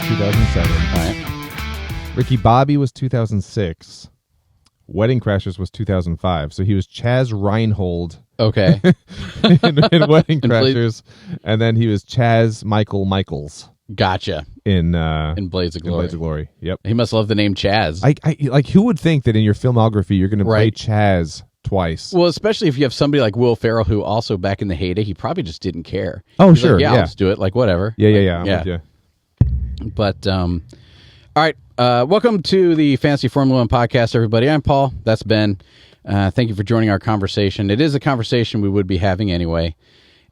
2007. All right. Ricky Bobby was 2006. Wedding Crashers was 2005. So he was Chaz Reinhold Okay. in Wedding And Crashers. And then he was Chaz Michael Michaels Gotcha. in Blades of Glory. Blades of Glory. Yep. He must love the name Chaz. I like, who would think that in your filmography you're going to play Right. Chaz twice? Well, especially if you have somebody like Will Ferrell, who also back in the heyday, he probably just didn't care. Oh, He's sure. Like, yeah. I'll just do it. Like, whatever. Yeah. I'm Yeah. with you. But, all right. Welcome to the Fantasy Formula One podcast, everybody. I'm Paul. That's Ben. Thank you for joining our conversation. It is a conversation we would be having anyway.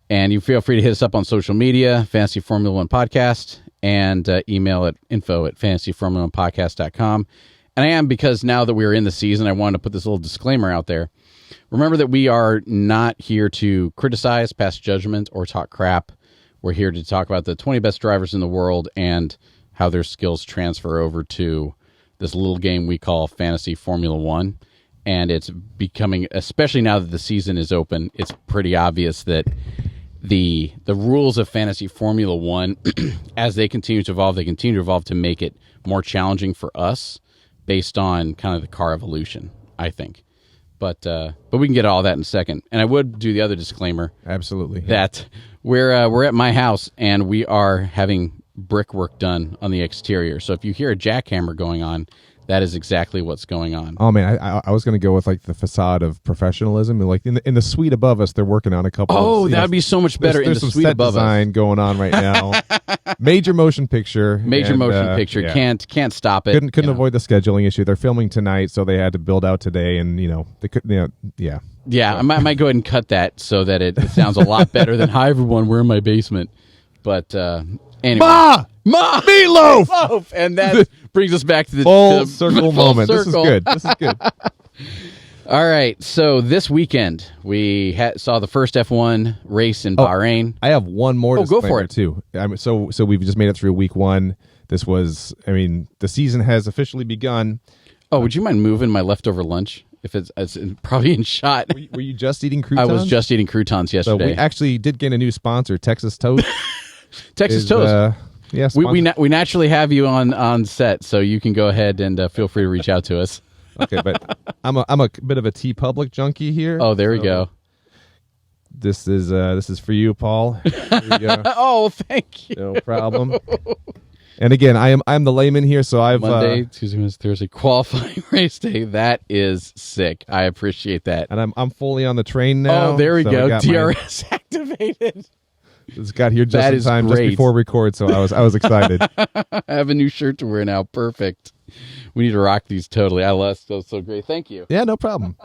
And you feel free to hit us up on social media, Fantasy Formula One Podcast, and email at info@fantasyformula1podcast.com. And I am, because now that we're in the season, I wanted to put this little disclaimer out there. Remember that we are not here to criticize, pass judgment, or talk crap. We're here to talk about the 20 best drivers in the world and how their skills transfer over to this little game we call Fantasy Formula One. And it's becoming, especially now that the season is open, it's pretty obvious that the rules of Fantasy Formula One, as they continue to evolve to make it more challenging for us based on kind of the car evolution, I think. But we can get all that in a second. And I would do the other disclaimer. Absolutely. That we're at my house and we are having brickwork done on the exterior. So if you hear a jackhammer going on, that is exactly what's going on. Oh man, I was going to go with like the facade of professionalism, and like in the suite above us, they're working on a couple. Oh, of, that would be so much better in the some suite set above design us. going on right now. Major motion picture. Yeah. Can't stop it. Couldn't avoid the scheduling issue. They're filming tonight, so they had to build out today, and they could. Yeah. Yeah, I might go ahead and cut that so that it sounds a lot better than "Hi everyone, we're in my basement." But anyway, Ma, meatloaf. Meatloaf! And that brings us back to the Full circle moment. circle. This is good. All right, so this weekend we saw the first F1 race in Bahrain. I have one more. Go for it too. So we've just made it through week one. This was, the season has officially begun. Oh, would you mind moving my leftover lunch? If it's probably in shot. Were you just eating croutons? I was just eating croutons So yesterday. we actually did gain a new sponsor, Texas Toast. Texas Toast. Yes, we naturally have you on set, so you can go ahead and feel free to reach out to us. Okay, but I'm a bit of a T Public junkie here. Oh, there we go. This is for you, Paul. Here you go. Oh, thank you. No problem. And again, I'm the layman here, so I've Monday, Tuesday, Wednesday, Thursday, qualifying race day. That is sick. I appreciate that. and I'm fully on the train now. Oh, there we so go. I got DRS activated. It's got here just That in is time, great. just before record. So I was excited. I have a new shirt to wear now. Perfect. We need to rock these totally. I love so great. Thank you. Yeah, no problem.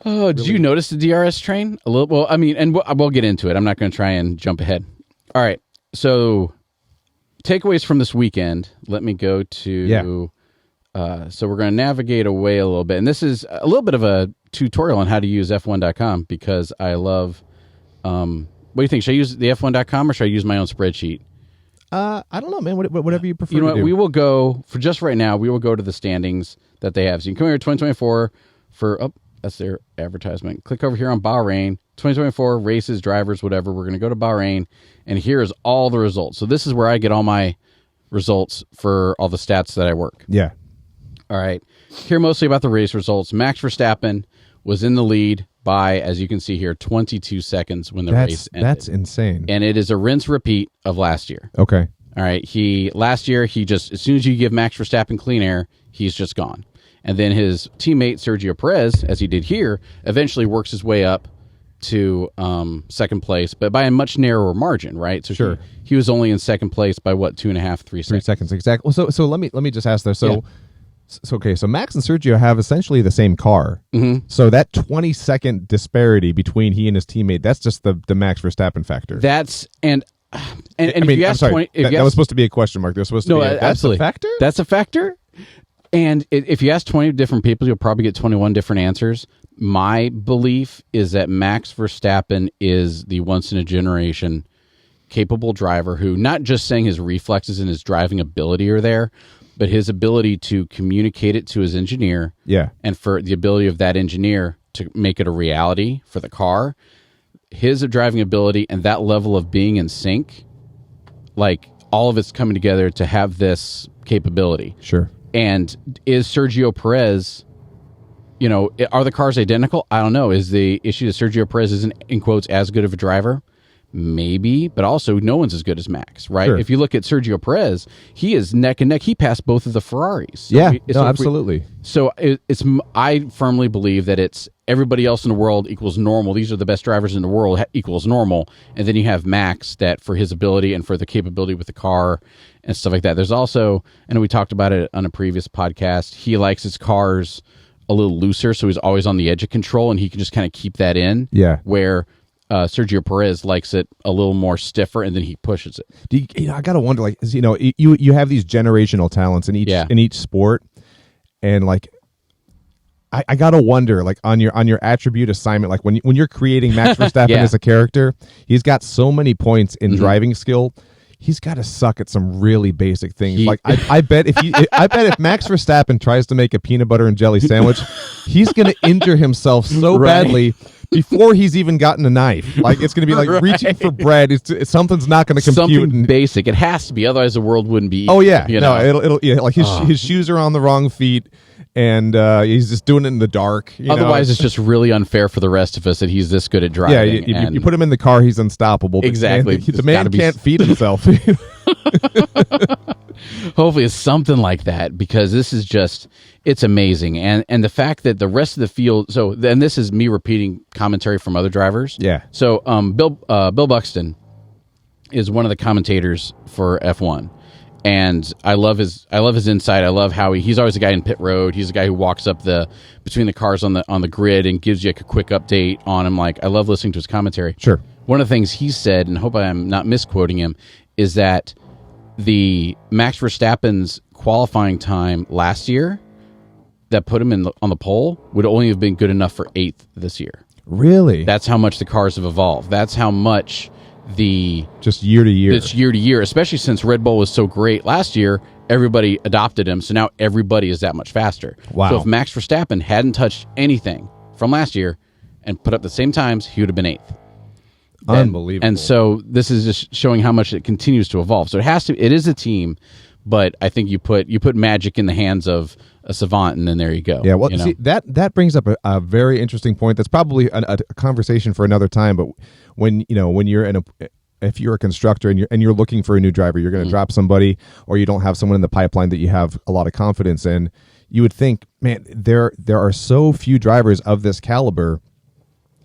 Oh, did you notice the DRS train? A little. Well, and we'll get into it. I'm not going to try and jump ahead. All right. So, takeaways from this weekend. Let me go to. So we're going to navigate away a little bit, and this is a little bit of a tutorial on how to use F1.com because I love. What do you think? Should I use the F1.com or should I use my own spreadsheet? I don't know, man. Whatever you prefer. You know to what? do. We will go for just right now. We will go to the standings that they have. So you can come here 2024 for. Oh, that's their advertisement. Click over here on Bahrain 2024 races, drivers, whatever. We're going to go to Bahrain, and here's all the results. So this is where I get all my results for all the stats that I work. Yeah. All right. Here mostly about the race results. Max Verstappen was in the lead by, as you can see here, 22 seconds when the race ended. That's insane. And it is a rinse repeat of last year. Okay. All right. Last year, as soon as you give Max Verstappen clean air, he's just gone. And then his teammate, Sergio Perez, as he did here, eventually works his way up to second place, but by a much narrower margin, right? So sure. He was only in second place by what, 2.5, 3 seconds? 3 seconds, exactly. So let me just ask there. So Max and Sergio have essentially the same car. Mm-hmm. So that 20-second disparity between he and his teammate, that's just the Max Verstappen factor. That's and if you ask 20, that was supposed to be a question mark. There was supposed to be that's absolutely. a factor. That's a factor. And if you ask 20 different people, you'll probably get 21 different answers. My belief is that Max Verstappen is the once-in-a-generation capable driver who, not just saying his reflexes and his driving ability are there, but his ability to communicate it to his engineer, and for the ability of that engineer to make it a reality for the car, his driving ability and that level of being in sync, like all of it's coming together to have this capability. Sure. And is Sergio Perez, are the cars identical? I don't know. Is the issue that Sergio Perez isn't, in quotes, as good of a driver? Maybe, but also no one's as good as Max, right? Sure. If you look at Sergio Perez, he is neck and neck. He passed both of the Ferraris. So Yeah, absolutely. I firmly believe that it's everybody else in the world equals normal. These are the best drivers in the world equals normal. And then you have Max that for his ability and for the capability with the car and stuff like that. There's also, and we talked about it on a previous podcast, he likes his cars a little looser, so he's always on the edge of control, and he can just kind of keep that in. Yeah. Where Sergio Perez likes it a little more stiffer, and then he pushes it. I gotta wonder, you have these generational talents in each sport, and I gotta wonder, on your attribute assignment, when you're creating Max Verstappen as a character, he's got so many points in driving skill. He's got to suck at some really basic things. I bet if Max Verstappen tries to make a peanut butter and jelly sandwich, he's going to injure himself so badly before he's even gotten a knife. It's going to be reaching for bread. Something's not going to compute. Something basic. It has to be, otherwise the world wouldn't be. Oh yeah, his shoes are on the wrong feet, and he's just doing it in the dark. Otherwise, it's just really unfair for the rest of us that he's this good at driving. Yeah, you put him in the car, he's unstoppable. Exactly. The man can't feed himself. Hopefully it's something like that, because this is just, it's amazing. And the fact that the rest of the field, and this is me repeating commentary from other drivers. Yeah. So Bill Buxton is one of the commentators for F1. And I love his insight. I love how he's always a guy in pit road. He's a guy who walks up between the cars on the grid and gives you a quick update on him. I love listening to his commentary. Sure. One of the things he said, and I hope I'm not misquoting him, is that the Max Verstappen's qualifying time last year that put him on the pole would only have been good enough for 8th this year. Really? That's how much the cars have evolved. That's how much just year to year. It's year to year, especially since Red Bull was so great last year. Everybody adopted him, so now everybody is that much faster. Wow. So if Max Verstappen hadn't touched anything from last year and put up the same times, he would have been 8th. Unbelievable. And so this is just showing how much it continues to evolve. So it is a team, but I think you put magic in the hands of a savant, and then there you go. Yeah, well, see, that brings up a very interesting point. That's probably a conversation for another time. But when you're if you're a constructor and you're looking for a new driver, you're going to drop somebody, or you don't have someone in the pipeline that you have a lot of confidence in. You would think, man, there are so few drivers of this caliber.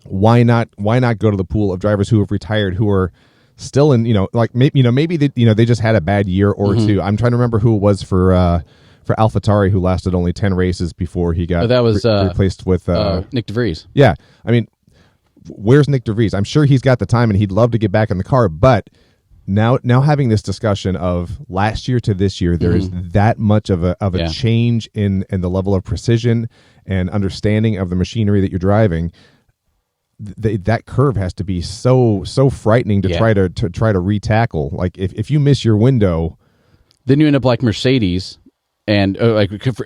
Why not go to the pool of drivers who have retired, who are still in, maybe they just had a bad year or two. I'm trying to remember who it was for AlphaTauri, who lasted only 10 races before he got replaced with Nick DeVries. Yeah, I mean, where's Nick DeVries? I'm sure he's got the time and he'd love to get back in the car, but now having this discussion of last year to this year, there is that much of a change in the level of precision and understanding of the machinery that you're driving. That curve has to be so frightening to try to retackle. If you miss your window, then you end up like Mercedes, and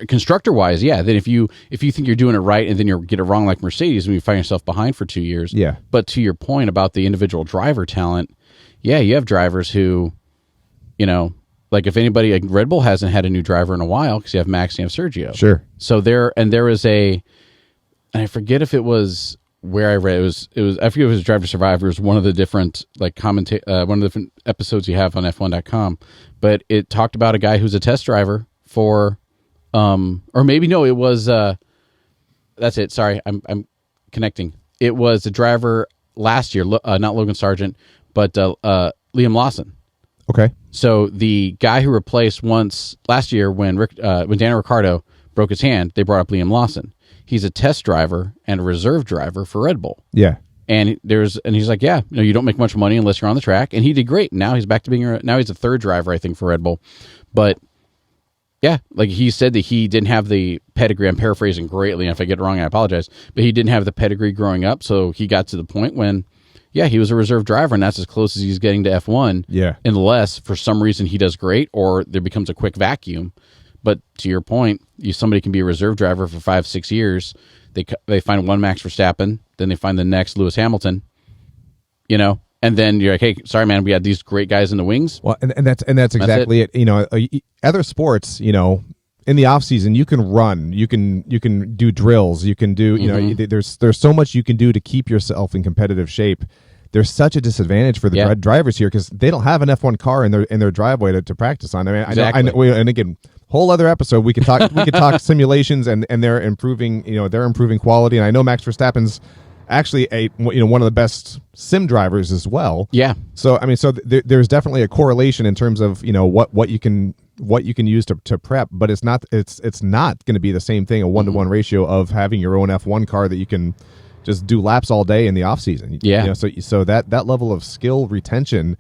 constructor wise, then if you think you're doing it right and then you get it wrong like Mercedes, and you find yourself behind for 2 years. Yeah. But to your point about the individual driver talent, you have drivers who, if anybody, Red Bull hasn't had a new driver in a while because you have Max and you have Sergio. Sure. So there is and I forget if it was where I read it was I forget if it was Drive to Survive. It was one of the different one of the different episodes you have on F1.com, but it talked about a guy who's a test driver for or maybe no, it was that's it. Sorry, I'm connecting. It was a driver last year, not Logan Sargent, but Liam Lawson. Okay. So the guy who replaced once last year when Daniel Ricciardo broke his hand, they brought up Liam Lawson. He's a test driver and a reserve driver for Red Bull. Yeah. And he's like, you don't make much money unless you're on the track. And he did great. Now he's back to being now he's a third driver, I think, for Red Bull. But he said that he didn't have the pedigree. I'm paraphrasing greatly, and if I get it wrong, I apologize. But he didn't have the pedigree growing up, so he got to the point when, he was a reserve driver, and that's as close as he's getting to F1. Yeah. Unless for some reason he does great, or there becomes a quick vacuum. But to your point, somebody can be a reserve driver for 5-6 years. They find one Max Verstappen, then they find the next Lewis Hamilton, And then you're like, hey, sorry, man, we had these great guys in the wings. Well, and that's exactly it. You know, other sports, you know, in the off season, you can run, you can do drills, you can do, you know, there's so much you can do to keep yourself in competitive shape. There's such a disadvantage for the drivers here because they don't have an F1 car in their driveway to practice on. I mean, exactly. I know, and again, whole other episode we could talk simulations and they're improving, you know, they're improving quality. And I know Max Verstappen's actually one of the best sim drivers as well. Yeah. So I mean, there's definitely a correlation in terms of, you know, what you can use to prep, but it's not going to be the same thing, a 1-to-1 ratio of having your own F1 car that you can just do laps all day in the off season. Yeah. You know, so that level of skill retention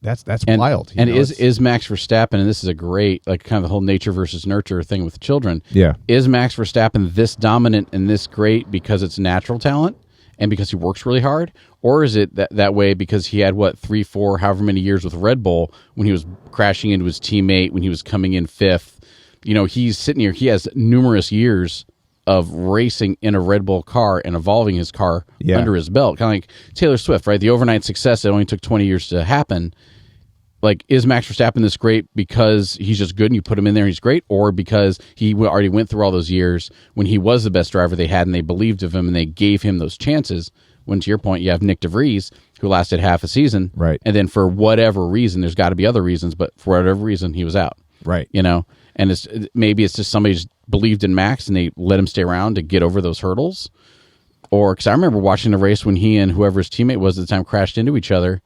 that's wild. And is Max Verstappen, and this is a great, like, kind of the whole nature versus nurture thing with children. Yeah. Is Max Verstappen this dominant and this great because it's natural talent and because he works really hard? Or is it that way because he had, 3, 4, however many years with Red Bull when he was crashing into his teammate, when he was coming in 5th? You know, he's sitting here, he has numerous years of racing in a Red Bull car and evolving his car under his belt. Kind of like Taylor Swift, right? The overnight success that only took 20 years to happen. Like, is Max Verstappen this great because he's just good and you put him in there and he's great, or because he already went through all those years when he was the best driver they had and they believed of him and they gave him those chances? When, to your point, you have Nick DeVries, who lasted half a season. Right. And then for whatever reason, there's got to be other reasons, but for whatever reason, he was out. Right. You know? And maybe it's just somebody just believed in Max and they let him stay around to get over those hurdles. Or, because I remember watching the race when he and whoever his teammate was at the time crashed into each other.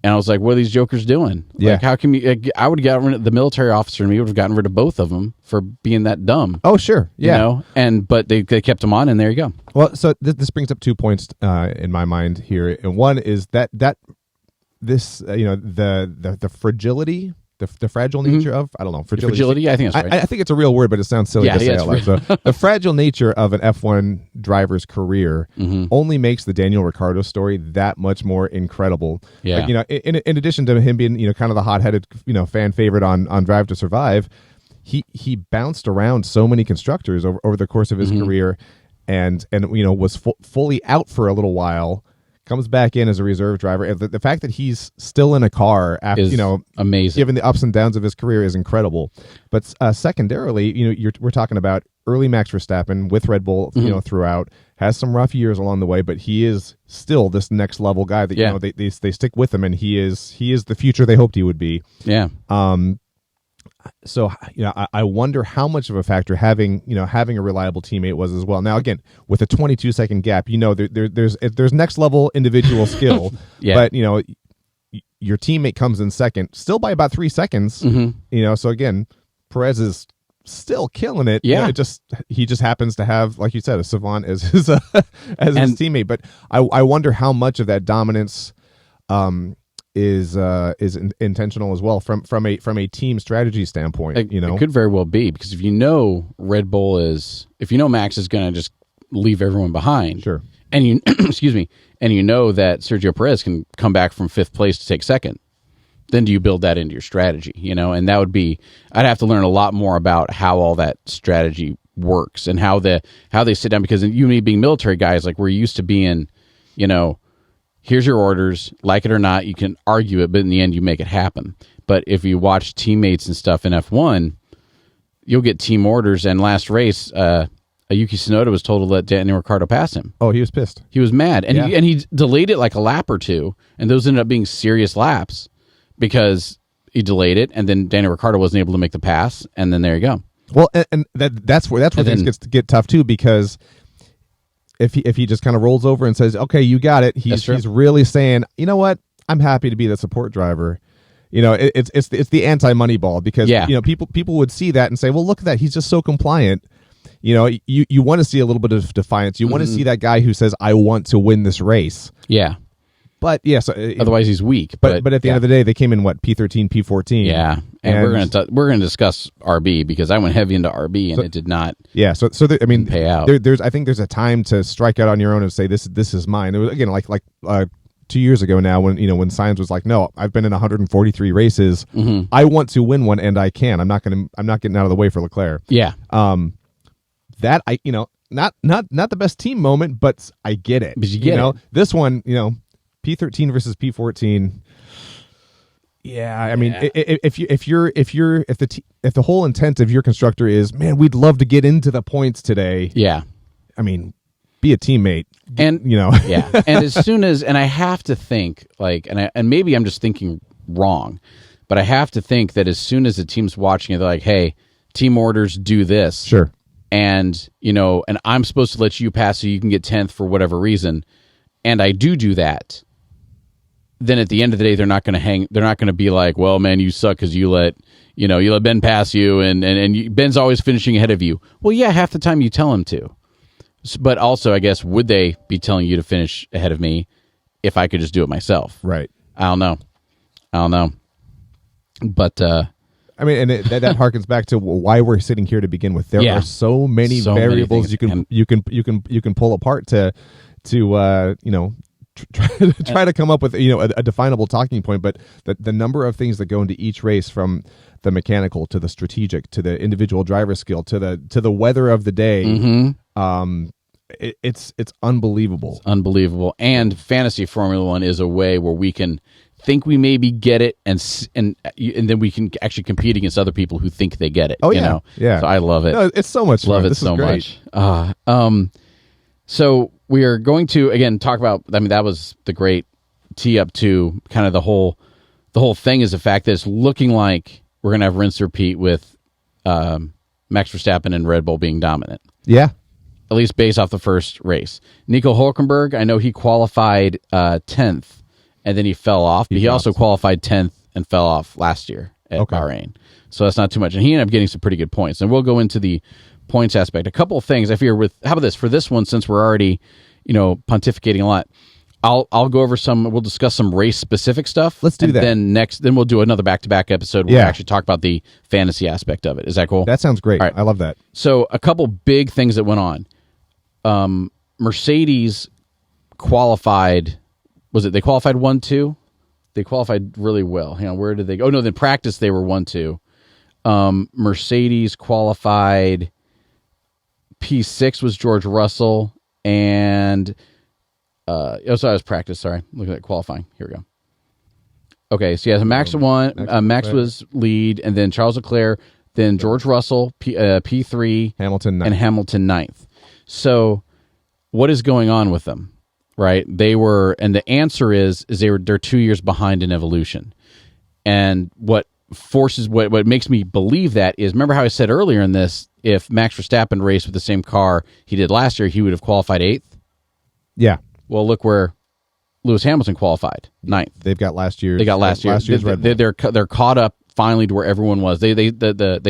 And I was like, what are these jokers doing? Yeah. Like, how can I would have gotten rid of the military officer and me would have gotten rid of both of them for being that dumb. Oh, sure. Yeah. You know? But they kept him on, and there you go. Well, so this brings up 2 points in my mind here. And one is that this, you know, the fragility, the fragile nature of, I don't know, fragility. I think that's right. I think it's a real word, but it sounds silly to say out loud. So the fragile nature of an F1 driver's career only makes the Daniel Ricciardo story that much more incredible. Yeah. Like, you know, in addition to him being, you know, kind of the hot-headed, you know, fan favorite on Drive to Survive, he bounced around so many constructors over the course of his career, and you know, was fully out for a little while. Comes back in as a reserve driver. And the fact that he's still in a car after, you know, amazing, given the ups and downs of his career, is incredible. But secondarily, you know, we're talking about early Max Verstappen with Red Bull, you know, throughout, has some rough years along the way, but he is still this next level guy that, you know, they stick with him, and he is the future they hoped he would be. Yeah. So, you know, I wonder how much of a factor having a reliable teammate was as well. Now, again, with a 22-second gap, you know, there's next level individual skill, but, you know, your teammate comes in second, still by about 3 seconds. You know, so again, Perez is still killing it. Yeah, you know, he just happens to have, like you said, a savant as his teammate. But I wonder how much of that dominance is intentional as well from a team strategy standpoint. You know, it could very well be, because if you know Max is going to just leave everyone behind, sure, and you excuse me, and you know that Sergio Perez can come back from 5th place to take 2nd, then do you build that into your strategy? You know, and that would be, I'd have to learn a lot more about how all that strategy works and how they sit down, because you and me being military guys, like, we're used to being, you know, here's your orders, like it or not, you can argue it, but in the end, you make it happen. But if you watch teammates and stuff in F1, you'll get team orders. And last race, Yuki Tsunoda was told to let Daniel Ricciardo pass him. Oh, he was pissed. He was mad. And, he delayed it like a lap or two, and those ended up being serious laps because he delayed it, and then Daniel Ricciardo wasn't able to make the pass, and then there you go. Well, and that's where things get tough, too, because if he just kind of rolls over and says, okay, you got it, he's really saying, you know what, I'm happy to be the support driver. You know, it's the anti-Moneyball, because you know, people would see that and say, well, look at that, he's just so compliant. You know, you want to see a little bit of defiance. You want to see that guy who says, I want to win this race. Yeah. But yes, otherwise he's weak. But at the end of the day, they came in P13, P14. Yeah, and we're gonna discuss RB, because I went heavy into RB and it did not. Yeah, so I mean, pay out. I think there's a time to strike out on your own and say this is mine. It was, again, like 2 years ago now, when Sainz was like, no, I've been in 143 races. I want to win one, and I can. I'm not getting out of the way for Leclerc. Yeah. That not the best team moment, but I get it. But you get it. This one, you know, P13 versus P14. Yeah, I mean, if the whole intent of your constructor is, man, we'd love to get into the points today. Yeah, I mean, be a teammate, and yeah. And as soon as, and I have to think like, and maybe I'm just thinking wrong, but I have to think that as soon as the team's watching it, they're like, hey, team orders do this, sure, and and I'm supposed to let you pass so you can get 10th for whatever reason, and I do that. Then at the end of the day, they're not going to be like, well, man, you suck because you let Ben pass you, and Ben's always finishing ahead of you. Well, yeah, half the time you tell him to. But also, I guess, would they be telling you to finish ahead of me if I could just do it myself? Right. I don't know. But I mean, and that harkens back to why we're sitting here to begin with. There are so many variables you can pull apart to try to come up with a definable talking point, but the number of things that go into each race, from the mechanical to the strategic to the individual driver skill to the weather of the day, it's unbelievable. It's unbelievable. And Fantasy Formula One is a way where we can think we maybe get it, and then we can actually compete against other people who think they get it. Oh yeah, yeah. So I love it. No, it's so much fun. Love it so much. So we are going to, again, talk about, I mean, that was the great tee up to kind of the whole thing, is the fact that it's looking like we're going to have rinse repeat with Max Verstappen and Red Bull being dominant. Yeah. At least based off the first race. Nico Hülkenberg, I know he qualified 10th, and then he fell off, but he also qualified 10th and fell off last year at Bahrain. So that's not too much. And he ended up getting some pretty good points. And we'll go into the points aspect. A couple of things I fear how about this? For this one, since we're already, pontificating a lot, I'll go over we'll discuss some race specific stuff. Let's do that. Then we'll do another back-to-back episode where we actually talk about the fantasy aspect of it. Is that cool? That sounds great. All right. I love that. So a couple big things that went on. Mercedes qualified, they qualified 1-2? They qualified really well. Hang on, where did they go? Oh, no, in practice they were 1-2. Mercedes qualified, P6 was George Russell, and sorry, it was practice. Sorry, look at that qualifying. Here we go. Okay, so yeah, Max won. Max was lead, and then Charles Leclerc, then George Russell, P3, Hamilton 9th. and Hamilton 9th. So, what is going on with them? Right, and the answer is they're 2 years behind in evolution, and what makes me believe that is, remember how I said earlier in this, if Max Verstappen raced with the same car he did last year, he would have qualified 8th. Yeah. Well, look where Lewis Hamilton qualified 9th. They've got last year's. Last year's Red Bull. They're caught up finally to where everyone was. They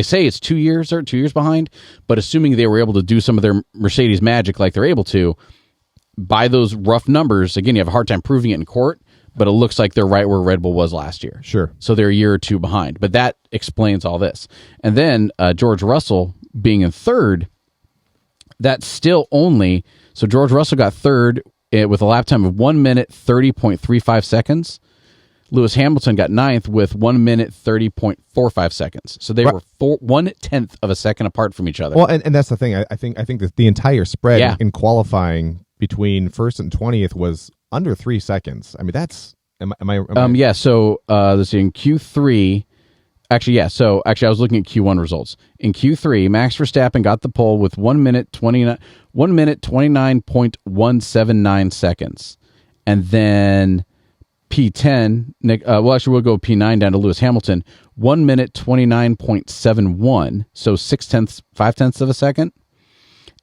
say it's 2 years or 2 years behind, but assuming they were able to do some of their Mercedes magic like they're able to, by those rough numbers, again, you have a hard time proving it in court, but it looks like they're right where Red Bull was last year. Sure. So they're a year or two behind, but that explains all this. And then George Russell being in third, that's still only, so George Russell got third with a lap time of 1 minute 30.35 seconds. Lewis Hamilton got ninth with 1 minute 30.45 seconds. So they were 1/10 of a second apart from each other. Well, and that's the thing. I think that the entire spread in qualifying between first and 20th was under 3 seconds. I mean, that's am I yeah. So let's see, in Q3. Actually, I was looking at Q1 results. In Q3, Max Verstappen got the pole with 1 minute 29.179 seconds, and then P10. We'll go P9 down to Lewis Hamilton. 1 minute 29.71, so 5/10 of a second.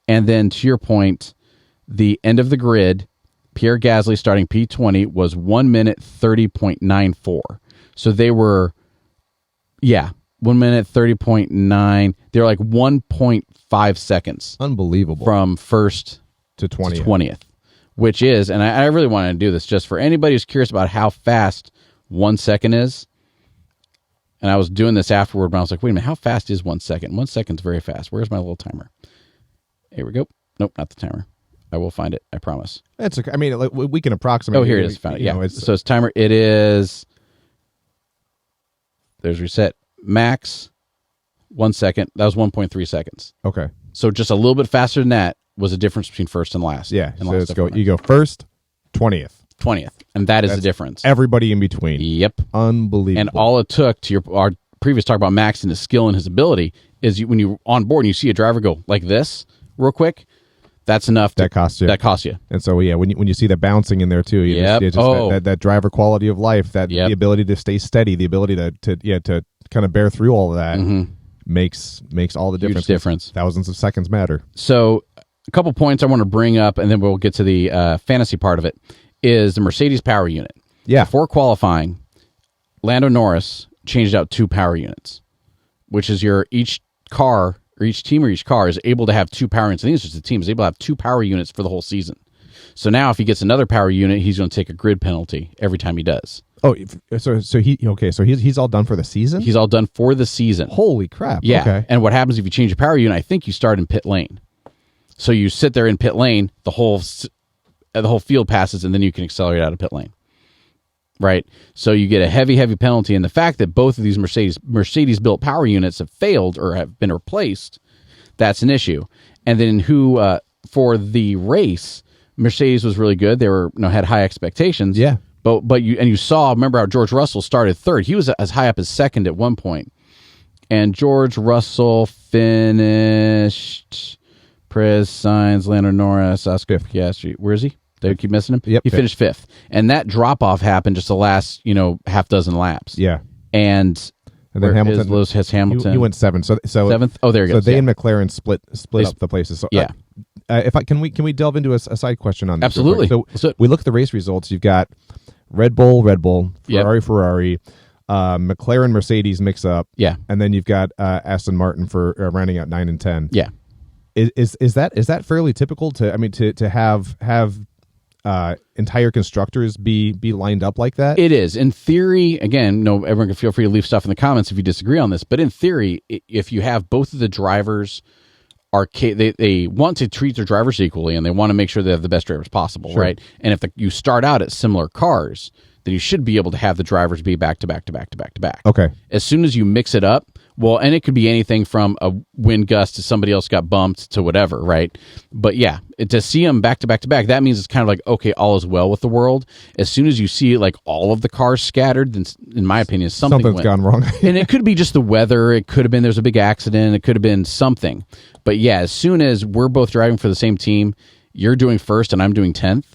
And then to your point, the end of the grid, Pierre Gasly starting P20 was 1 minute 30.94. So they were. Yeah, 1 minute 30.9. They're like 1.5 seconds. Unbelievable. From first to 20th, which is, and I really wanted to do this just for anybody who's curious about how fast 1 second is. And I was doing this afterward, but I was like, wait a minute, how fast is 1 second? 1 second's very fast. Where's my little timer? Here we go. Nope, not the timer. I will find it. I promise. That's okay. I mean, we can approximate. Oh, here it is. Found it. Yeah. So it's timer. It is. There's reset. Max, 1 second. That was 1.3 seconds. Okay. So just a little bit faster than that was the difference between first and last. Yeah. So let's go. You go first, 20th. 20th, and that's the difference. Everybody in between. Yep. Unbelievable. And all it took to our previous talk about Max and his skill and his ability is when you're on board and you see a driver go like this real quick, that's enough. That costs you. That costs you. And so, yeah, when you see the bouncing in there too, that driver quality of life, that the ability to stay steady, the ability to kind of bear through all of that makes all the difference. Huge difference. Thousands of seconds matter. So a couple points I want to bring up, and then we'll get to the fantasy part of it, is the Mercedes power unit. Yeah. Before qualifying, Lando Norris changed out 2 power units, which is each car or each team or each car is able to have 2 power units. I think it's just the team is able to have 2 power units for the whole season. So now if he gets another power unit, he's going to take a grid penalty every time he does. Oh, so he's all done for the season? He's all done for the season. Holy crap. Yeah. Okay. And what happens if you change your power unit? I think you start in pit lane. So you sit there in pit lane, the whole field passes, and then you can accelerate out of pit lane. Right? So you get a heavy penalty. And the fact that both of these Mercedes-built power units have failed or have been replaced, that's an issue. And then for the race, Mercedes was really good. They had high expectations. Yeah. But you saw, remember how George Russell started third. He was as high up as second at one point. And George Russell finished Perez, Sainz, Lando Norris, Oscar Piastri. Where is he? They keep missing him? Yep. He finished fifth. And that drop-off happened just the last, half dozen laps. Yeah. And then Hamilton. Lewis has Hamilton. He went 7th. So seventh? Oh, there he goes. So they and McLaren split up the places. So, yeah. Can we delve into a side question on this? Absolutely. So we look at the race results. You've got Red Bull, Ferrari, McLaren, Mercedes mix up. Yeah. And then you've got Aston Martin for rounding out 9 and 10. Yeah. Is that fairly typical to have entire constructors be lined up like that? It is. In theory, again, everyone can feel free to leave stuff in the comments if you disagree on this, but in theory, if you have both of the drivers they want to treat their drivers equally, and they want to make sure they have the best drivers possible, sure. Right? And if you start out at similar cars, then you should be able to have the drivers be back to back to back to back to back. Okay. As soon as you mix it up, well, and it could be anything from a wind gust to somebody else got bumped to whatever, right? But yeah, to see them back to back to back, that means it's kind of like, okay, all is well with the world. As soon as you see like all of the cars scattered, then in my opinion, something's gone wrong. And it could be just the weather. It could have been there's a big accident. It could have been something. But yeah, as soon as we're both driving for the same team, you're doing first and I'm doing 10th,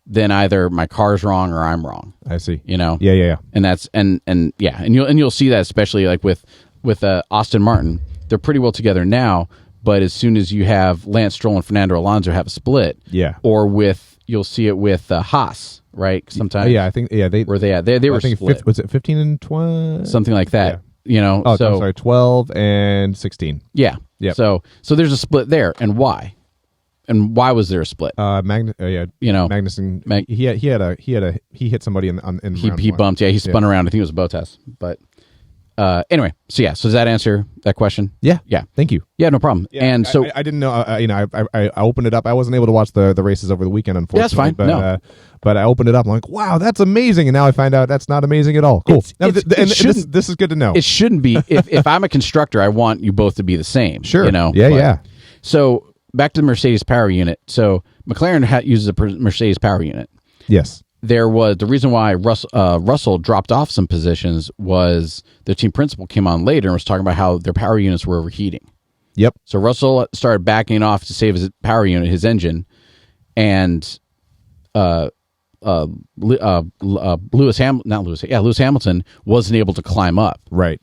then either my car's wrong or I'm wrong. I see. Yeah. And that's and you'll see that especially like with Aston Martin. They're pretty well together now, but as soon as you have Lance Stroll and Fernando Alonso have a split, or you'll see it with Haas, right? Sometimes, I think they were they at they were split. Was it 15 and 20? Something like that. Yeah. I'm sorry, 12 and 16. Yeah. Yeah. So there's a split there, and why? And why was there a split? Magnussen. He hit somebody in he bumped. Yeah, he spun around. I think it was a Bottas. But anyway, so does that answer that question? Yeah. Yeah. Thank you. Yeah, no problem. Yeah, and so I didn't know. I opened it up. I wasn't able to watch the races over the weekend, unfortunately. That's fine. But, but I opened it up. I'm like, wow, that's amazing. And now I find out that's not amazing at all. Cool. This is good to know. It shouldn't be. If I'm a constructor, I want you both to be the same. Sure. Yeah. So back to the Mercedes power unit. So McLaren uses a Mercedes power unit. Yes. There was the reason why Russell dropped off some positions was the team principal came on later and was talking about how their power units were overheating. Yep. So Russell started backing off to save his power unit, his engine, and Lewis Hamilton wasn't able to climb up. Right.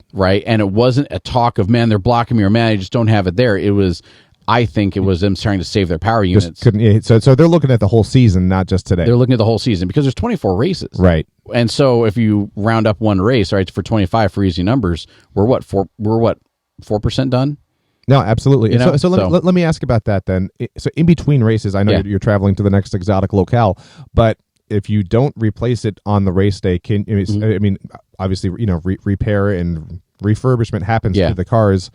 And it wasn't a talk of, man, they're blocking me, or man, I just don't have it there. It was, I think it was them trying to save their power units. So they're looking at the whole seseason, not just today. They're looking at the whole season because there's 24 races. Right. And so if you round up one race, right, for 25 for easy numbers, we're 4% done? No, absolutely. Let me ask about that then. So in between races, I know you're traveling to the next exotic locale, but if you don't replace it on the race day, obviously, repair and refurbishment happens to the cars.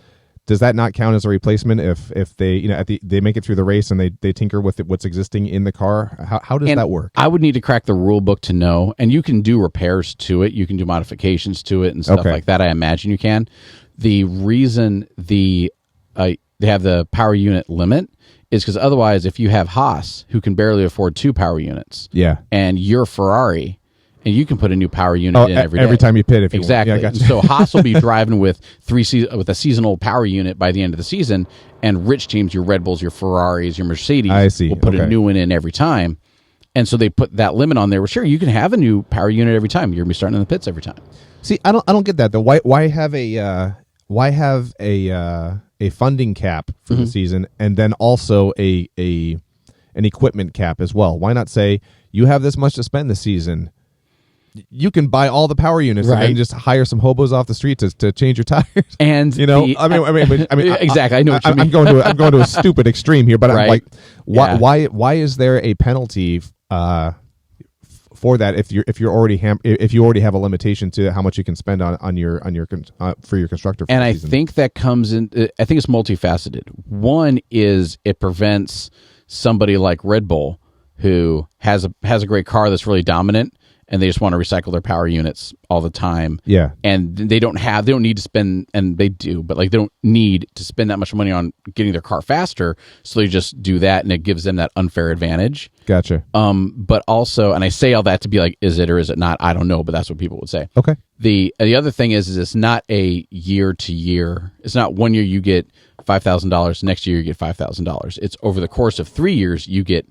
Does that not count as a replacement if they they make it through the race and they tinker with what's existing in the car? How does that work? I would need to crack the rule book to know, and you can do repairs to it, you can do modifications to it and stuff like that. I imagine you can. The reason they have the power unit limit is because otherwise, if you have Haas, who can barely afford 2 power units, and you're Ferrari, and you can put a new power unit in every time you pit. If you exactly, want. Yeah, gotcha. So Haas will be driving with with a seasonal power unit by the end of the season, and rich teams, your Red Bulls, your Ferraris, your Mercedes, will put a new one in every time, and so they put that limit on there. Well, sure, you can have a new power unit every time. You're gonna be starting in the pits every time. See, I don't get that though. Why have a funding cap for the season, and then also an equipment cap as well? Why not say you have this much to spend this season? You can buy all the power units and then just hire some hobos off the street to change your tires. And exactly. I know what you mean. I'm going to a stupid extreme here, but I'm like, why is there a penalty for that if you already have a limitation to how much you can spend on your for your constructor? And I think that comes in. I think it's multifaceted. One is it prevents somebody like Red Bull, who has a great car that's really dominant, and they just want to recycle their power units all the time. Yeah. And they don't need to spend, and they do, but like they don't need to spend that much money on getting their car faster. So they just do that, and it gives them that unfair advantage. Gotcha. But also, and I say all that to be like, is it or is it not? I don't know, but that's what people would say. Okay. The other thing is it's not a year to year. It's not 1 year you get $5,000, next year you get $5,000. It's over the course of 3 years you get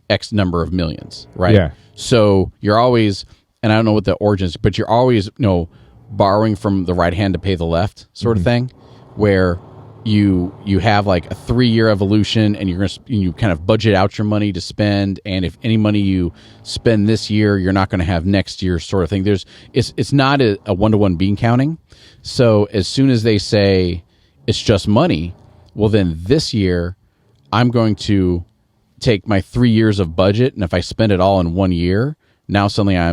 X number of millions, right? Yeah. So you're always, and I don't know what the origin is, but you're always, borrowing from the right hand to pay the left sort of thing, where you have like a 3-year evolution, and you kind of budget out your money to spend, and if any money you spend this year, you're not going to have next year sort of thing. It's not a one-to-one bean counting. So as soon as they say it's just money, well then this year I'm going to take my 3 years of budget, and if I spend it all in 1 year, now suddenly I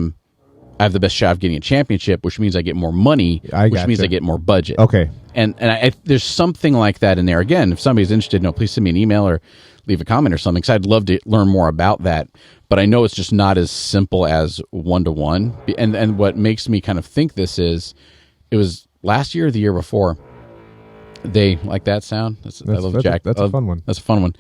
have the best shot of getting a championship, which means I get more money, which means I get more budget. Okay. And there's something like that in there. Again, if somebody's interested, please send me an email or leave a comment or something, because I'd love to learn more about that. But I know it's just not as simple as one-to-one. And what makes me kind of think this is, it was last year or the year before, they like that sound? That's a fun one. That's a fun one.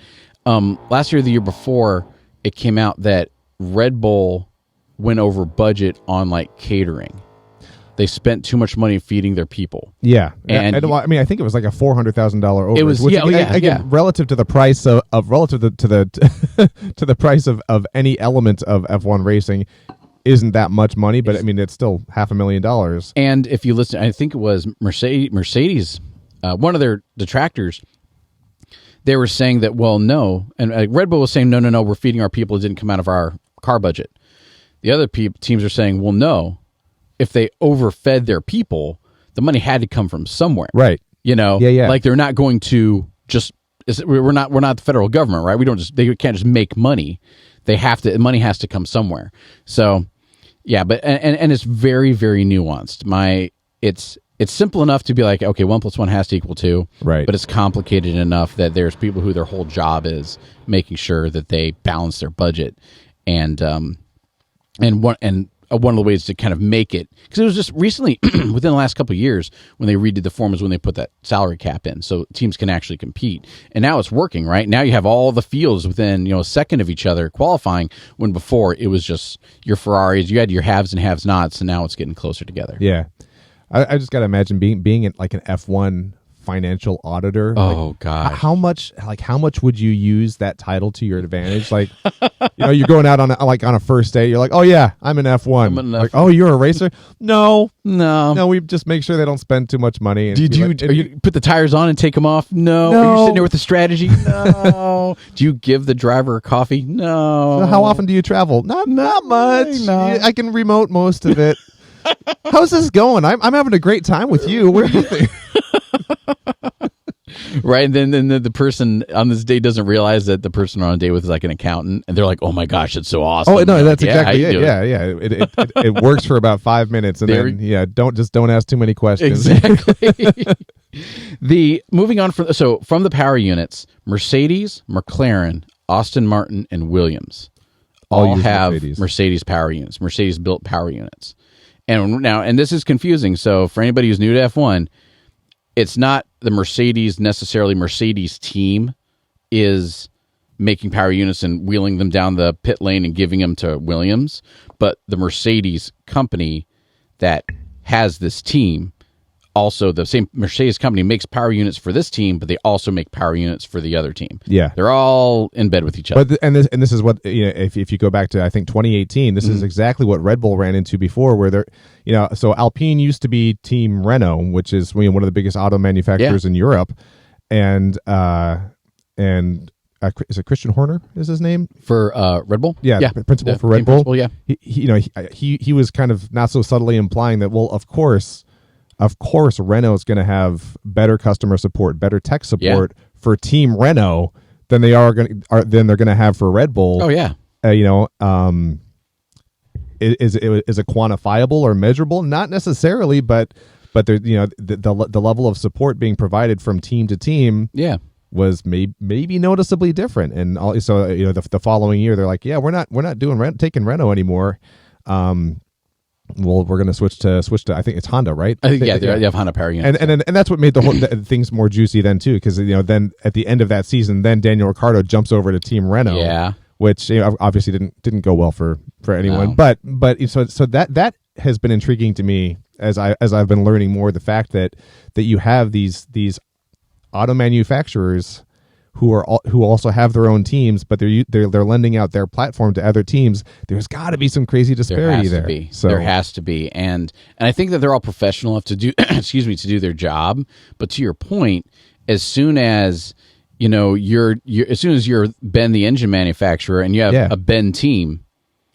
Last year or the year before, it came out that Red Bull went over budget on like catering. They spent too much money feeding their people. Yeah, and I think it was like a $400,000 over. It was, relative to the price of relative to the to the price of any element of F1 racing, isn't that much money. But I mean, it's still $500,000. And if you listen, I think it was Mercedes, one of their detractors. They were saying that, well, no, and Red Bull was saying, no, we're feeding our people. It didn't come out of our car budget. The other teams are saying, well, no, if they overfed their people, the money had to come from somewhere, right? Like they're not going to just. We're not the federal government, right? They can't just make money. Money has to come somewhere. So, yeah, but and it's very, very nuanced. It's simple enough to be like, okay, 1 + 1 has to equal 2. Right. But it's complicated enough that there's people who their whole job is making sure that they balance their budget. And one of the ways to kind of make it, because it was just recently, within the last couple of years, when they redid the formulas, when they put that salary cap in, so teams can actually compete. And now it's working, right? Now you have all the fields within a second of each other qualifying, when before it was just your Ferraris, you had your haves and have-nots, and now it's getting closer together. Yeah. I just got to imagine being in like an F1 financial auditor. Oh, gosh. How much would you use that title to your advantage? Like, you're going out on a first date. You're like, oh yeah, I'm an F1. Like, oh, you're a racer? No. We just make sure they don't spend too much money. And you put the tires on and take them off? No. Are you sitting there with the strategy? No. Do you give the driver a coffee? No. So how often do you travel? Not much. No. I can remote most of it. How's this going? I'm having a great time with you. Where do you think? Right, and then the person on this date doesn't realize that the person on a date with is like an accountant, and they're like, "Oh my gosh, it's so awesome!" Oh no, that's exactly it. Yeah. It works for about 5 minutes, and then don't ask too many questions. Exactly. Moving on from the power units, Mercedes, McLaren, Aston Martin, and Williams all have Mercedes power units, Mercedes built power units. And this is confusing. So for anybody who's new to F1, it's not the Mercedes necessarily. Mercedes team is making power units and wheeling them down the pit lane and giving them to Williams, but the Mercedes company that has this team, also the same Mercedes company makes power units for this team, but they also make power units for the other team. Yeah, they're all in bed with each other. But this is what, if you go back to, I think, 2018, this is exactly what Red Bull ran into before, where they're, so Alpine used to be Team Renault, which is one of the biggest auto manufacturers in Europe, and is it Christian Horner is his name for Red Bull? Yeah, principal for Red Bull. Principal, yeah, he was kind of not so subtly implying that, well, of course, Renault is going to have better customer support, better tech support for Team Renault than they're going to have for Red Bull. Oh yeah, is it quantifiable or measurable? Not necessarily, but there, the level of support being provided from team to team, was maybe noticeably different. And so the following year they're like, we're not taking Renault anymore. Well, we're going to switch to I think it's Honda, right? I think they have Honda power units, and that's what made the whole things more juicy then too, because then at the end of that season, then Daniel Ricciardo jumps over to Team Renault, which obviously didn't go well for anyone. No. But so that has been intriguing to me as I've been learning more, the fact that you have these auto manufacturers who also have their own teams, but they're lending out their platform to other teams. There's got to be some crazy disparity there. There has to be, and I think that they're all professional enough to do to do their job. But to your point, as soon as you're Ben the engine manufacturer and you have a Ben team,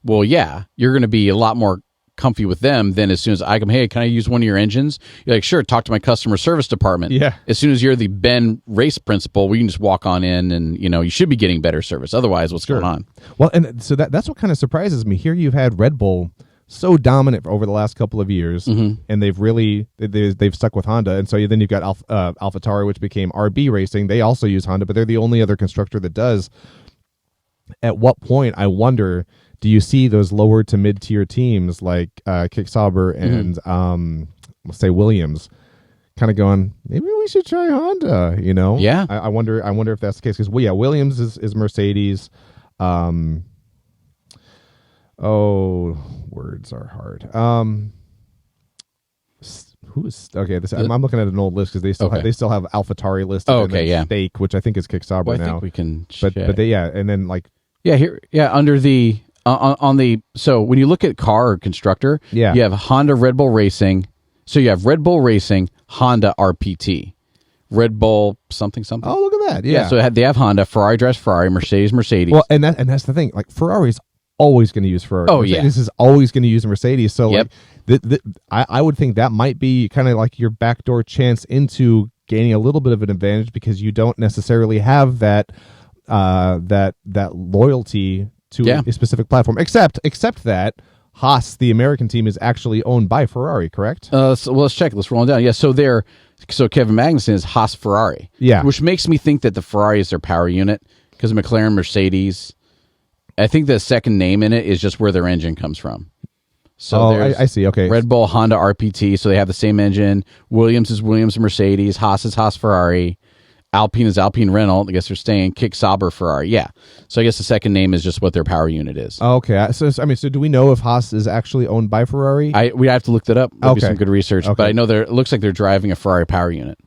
well, you're going to be a lot more comfy with them than as soon as I come, hey, can I use one of your engines? You're like, sure, talk to my customer service department. Yeah. As soon as you're the Ben race principal, we can just walk on in and, you should be getting better service. Otherwise, what's going on? Well, and so that's what kind of surprises me. Here you've had Red Bull so dominant over the last couple of years, and they've really they've stuck with Honda. And so then you've got AlphaTauri, which became RB Racing. They also use Honda, but they're the only other constructor that does. At what point, I wonder, do you see those lower to mid-tier teams like Kick Sauber and let's say Williams kind of going, maybe we should try Honda, Yeah. I wonder if that's the case, because Williams is Mercedes. Words are hard. I'm looking at an old list because they still have AlphaTauri listed. Stake, which I think is Kick Sauber now. I think we can but they and then under the on the, so when you look at car or constructor, you have Honda, Red Bull Racing. So you have Red Bull Racing, Honda RPT, Red Bull something. Oh, look at that! Yeah. So they have Honda, Ferrari drives Ferrari, Mercedes. Well, and that's the thing. Like, Ferrari's always going to use Ferrari. Oh, Mercedes is always going to use Mercedes. So I would think that might be kind of like your backdoor chance into gaining a little bit of an advantage, because you don't necessarily have that loyalty to a specific platform, except that Haas, the American team, is actually owned by Ferrari, correct? So let's check. Let's roll it down. Yeah, so Kevin Magnussen is Haas Ferrari. Yeah. Which makes me think that the Ferrari is their power unit, because McLaren, Mercedes, I think the second name in it is just where their engine comes from. So I see. Okay. Red Bull, Honda, RPT, so they have the same engine. Williams is Williams, Mercedes. Haas is Haas Ferrari. Alpine is Alpine Renault. I guess they're staying Kick Sauber Ferrari. Yeah. So I guess the second name is just what their power unit is. Okay. So do we know if Haas is actually owned by Ferrari? We have to look that up. That'd be some good research. Okay. But I know it looks like they're driving a Ferrari power unit.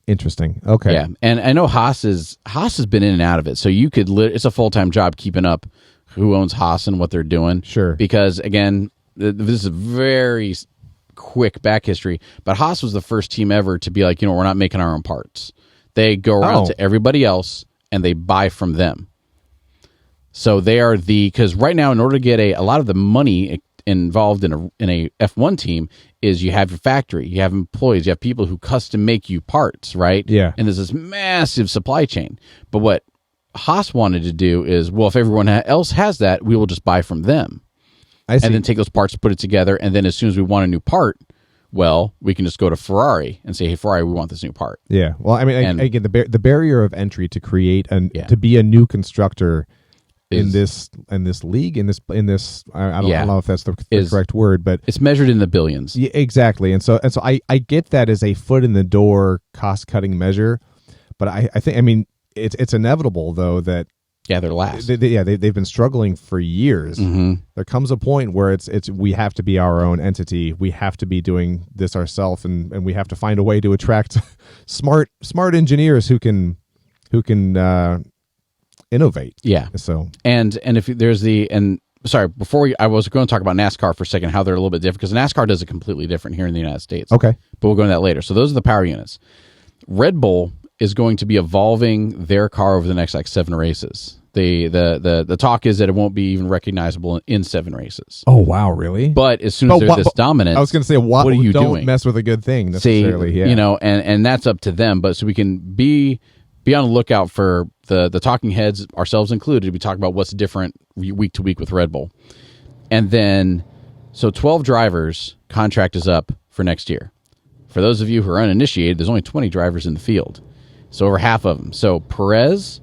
Interesting. Okay. Yeah. And I know Haas has been in and out of it. So you could it's a full-time job keeping up who owns Haas and what they're doing. Sure. Because again, this is a very quick back history, but Haas was the first team ever to be like, we're not making our own parts. They go around to everybody else and they buy from them. So they are because right now, in order to get a lot of the money involved in a F1 team is you have your factory, you have employees, you have people who custom make you parts, right? Yeah. And there's this massive supply chain. But what Haas wanted to do is, well, if everyone else has that, we will just buy from them. I see. And then take those parts, put it together, and then as soon as we want a new part, well, we can just go to Ferrari and say, hey, Ferrari, we want this new part. Yeah. Well, I mean, again, the barrier of entry to create to be a new constructor in this league, in this I don't know if that's the correct word, but it's measured in the billions. Yeah, exactly. And so I get that as a foot in the door cost cutting measure, but I think, it's inevitable though that Yeah, they're last. They've been struggling for years. There comes a point where it's we have to be our own entity. We have to be doing this ourselves, and we have to find a way to attract smart engineers who can innovate. Yeah. So and if there's sorry, I was going to talk about NASCAR for a second, how they're a little bit different, because NASCAR does it completely different here in the United States. Okay. But we'll go into that later. So those are the power units. Red Bull is going to be evolving their car over the next 7 races. The talk is that it won't be even recognizable in 7 races. Oh wow, really? But as soon as they're this dominant, I was going to say, what are you don't doing? Mess with a good thing necessarily. See, and that's up to them. But so we can be on the lookout for the talking heads, ourselves included. We talk about what's different week to week with Red Bull, and then 12 drivers contract is up for next year. For those of you who are uninitiated, there's only 20 drivers in the field, so over half of them. So Perez,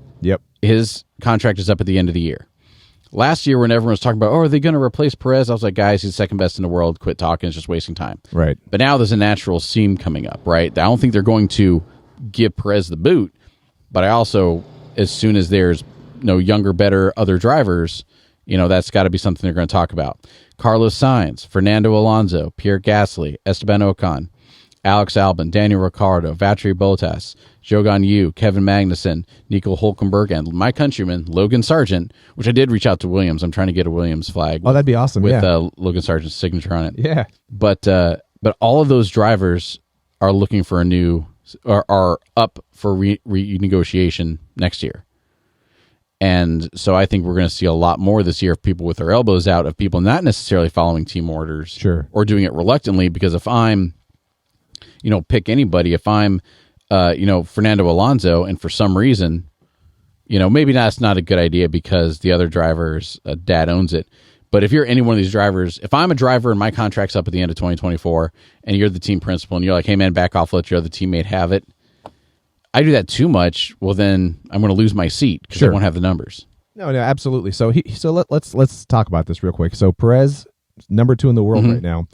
his contract is up at the end of the year. Last year, when everyone was talking about, are they going to replace Perez? I was like, guys, he's second best in the world. Quit talking. It's just wasting time. Right. But now there's a natural seam coming up, right? I don't think they're going to give Perez the boot, but I also, as soon as there's younger, better other drivers, that's got to be something they're going to talk about. Carlos Sainz, Fernando Alonso, Pierre Gasly, Esteban Ocon, Alex Albon, Daniel Ricciardo, Valtteri Bottas, Jogan Yu, Kevin Magnussen, Nico Hulkenberg, and my countryman, Logan Sargent, which I did reach out to Williams. I'm trying to get a Williams flag. Oh, that'd be awesome. With Logan Sargent's signature on it. Yeah. But all of those drivers are looking for are up for renegotiation next year. And so I think we're going to see a lot more this year of people with their elbows out, of people not necessarily following team orders. Sure. Or doing it reluctantly, because if I'm, pick anybody, if I'm, Fernando Alonso, and for some reason, maybe that's not a good idea because the other driver's dad owns it. But if you're any one of these drivers, if I'm a driver and my contract's up at the end of 2024 and you're the team principal and you're like, hey man, back off, let your other teammate have it. I do that too much, well then I'm going to lose my seat because I won't have the numbers. No, absolutely. So let's talk about this real quick. So Perez, number 2 in the world right now.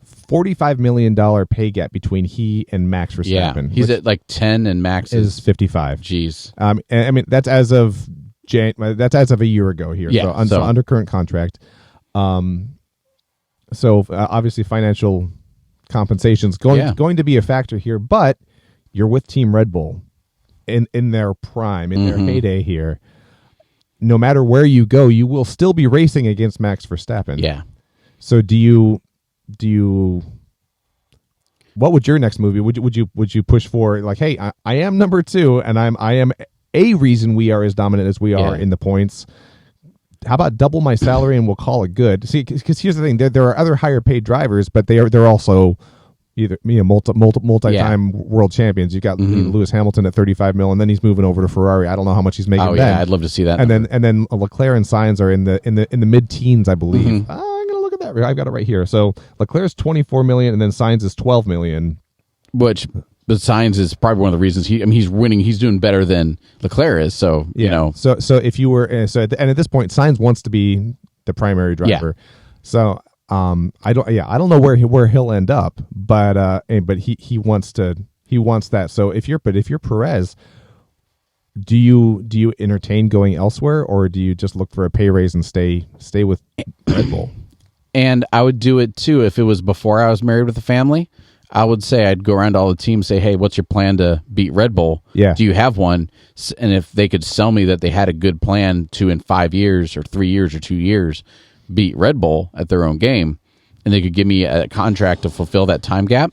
$45 million pay gap between he and Max Verstappen. Yeah, he's at like 10 and Max is 55. Jeez. And I mean that's as of a year ago here. Yeah, so under current contract. So obviously financial compensation's going to be a factor here, but you're with Team Red Bull in their prime, in their heyday here. No matter where you go, you will still be racing against Max Verstappen. Yeah. So do you what would your next movie would you push for, like, hey, I am number 2 and I am a reason we are as dominant as we are in the points. How about double my salary and we'll call it good? See, because here's the thing: there are other higher paid drivers, but they're also either multi-time world champions. You got Lewis Hamilton at 35 mil, and then he's moving over to Ferrari. I don't know how much he's making. Oh yeah, I'd love to see that. And then Leclerc and Sainz are in the mid-teens, I believe. I'm gonna look at that. I've got it right here. So Leclerc's 24 million, and then Sainz is 12 million. Which the Sainz is probably one of the reasons he's winning. He's doing better than Leclerc is. So So if you were and at this point, Sainz wants to be the primary driver. Yeah. So I don't know where he'll end up, but he wants that. So if you're Perez, do you entertain going elsewhere, or do you just look for a pay raise and stay with Red Bull? And I would do it too if it was before I was married with a family. I would say I'd go around to all the teams, say, hey, what's your plan to beat Red Bull? Yeah. Do you have one? And if they could sell me that they had a good plan to, in 5 years or 3 years or 2 years, beat Red Bull at their own game, and they could give me a contract to fulfill that time gap,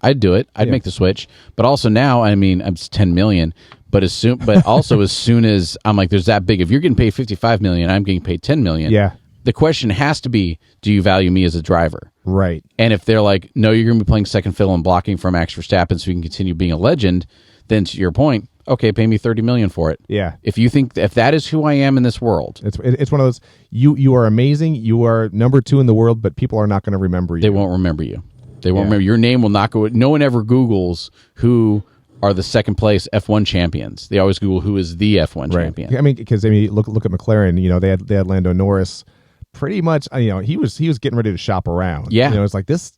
I'd do it. I'd make the switch. But also now, I mean, it's 10 million. But as soon as I'm like, there's that big, if you're getting paid 55 million, I'm getting paid 10 million. Yeah. The question has to be, do you value me as a driver? Right. And if they're like, no, you're going to be playing second fiddle and blocking for Max Verstappen so you can continue being a legend, then to your point, okay, pay me 30 million for it. Yeah. If you think if that is who I am in this world, it's one of those, you are amazing, you are number 2 in the world, but people are not going to remember you. They won't remember you. They won't remember your name. Will not go. No one ever Googles who are the second place F1 champions. They always Google who is the F1 champion. I mean, because look at McLaren. They had Lando Norris. Pretty much, he was getting ready to shop around. Yeah, it's like this.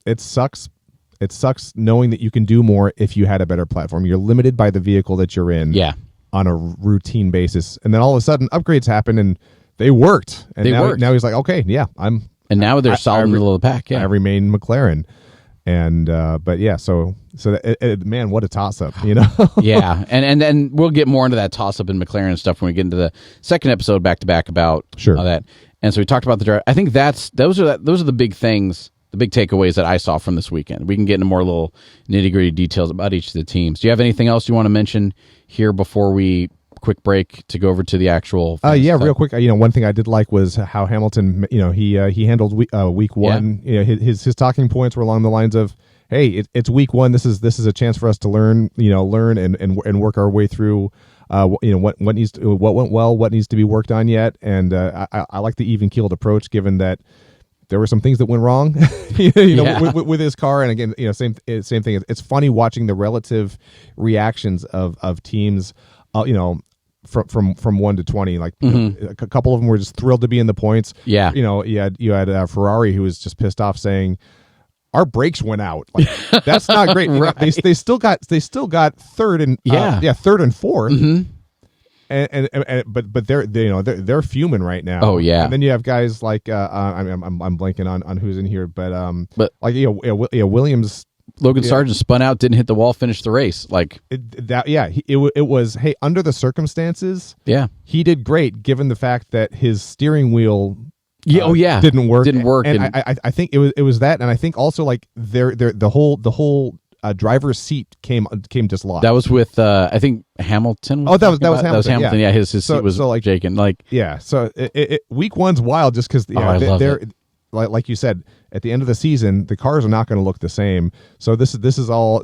It sucks. It sucks knowing that you can do more if you had a better platform. You're limited by the vehicle that you're in. Yeah, on a routine basis, and then all of a sudden upgrades happen and they worked. And now he's like, okay, yeah, and now they're solid in the middle of the pack. Yeah, I remain McLaren. And but yeah, so man, what a toss up, Yeah, and we'll get more into that toss up in McLaren and stuff when we get into the second episode back to back about all that. And so we talked about the drive. I think those are the big things, the big takeaways that I saw from this weekend. We can get into more little nitty gritty details about each of the teams. Do you have anything else you want to mention here before we quick break to go over to the actual? Real quick. One thing I did like was how Hamilton, he handled week one. Yeah. His talking points were along the lines of, hey, it's week one. This is a chance for us to learn and work our way through. What went well, what needs to be worked on yet, and I like the even keeled approach, given that there were some things that went wrong, with his car. And again, same thing. It's funny watching the relative reactions of teams, from 1 to 20. Like a couple of them were just thrilled to be in the points. Yeah, you had Ferrari who was just pissed off saying, our brakes went out. Like, that's not great. Right. They still got third and third and fourth. But they're fuming right now. Oh yeah. And then you have guys like I'm blanking on who's in here, but like Williams. Logan Sargent spun out, didn't hit the wall, finished the race. Like it was, hey, under the circumstances, he did great given the fact that his steering wheel didn't work. And I think it was that, and I think also like the whole driver's seat came dislodged. That was with I think Hamilton. That was Hamilton. That was Hamilton. Yeah, his seat was like shaking. Like so week one's wild just because they're like you said, at the end of the season, the cars are not going to look the same. So this is all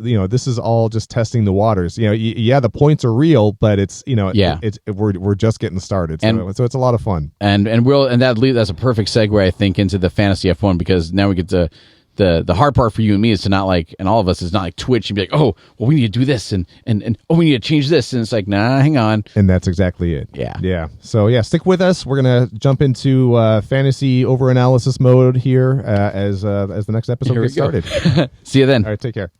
just testing the waters. The points are real, but it's we're just getting started. So it's a lot of fun. And that's a perfect segue, I think, into the fantasy F1, because now we get to the hard part for you and me is to not like, and all of us is not like twitch and be like, oh, well, we need to do this and oh, we need to change this, and it's like, nah, hang on. And that's exactly it. Yeah. So stick with us. We're gonna jump into fantasy over analysis mode here as the next episode gets started. See you then. All right, take care.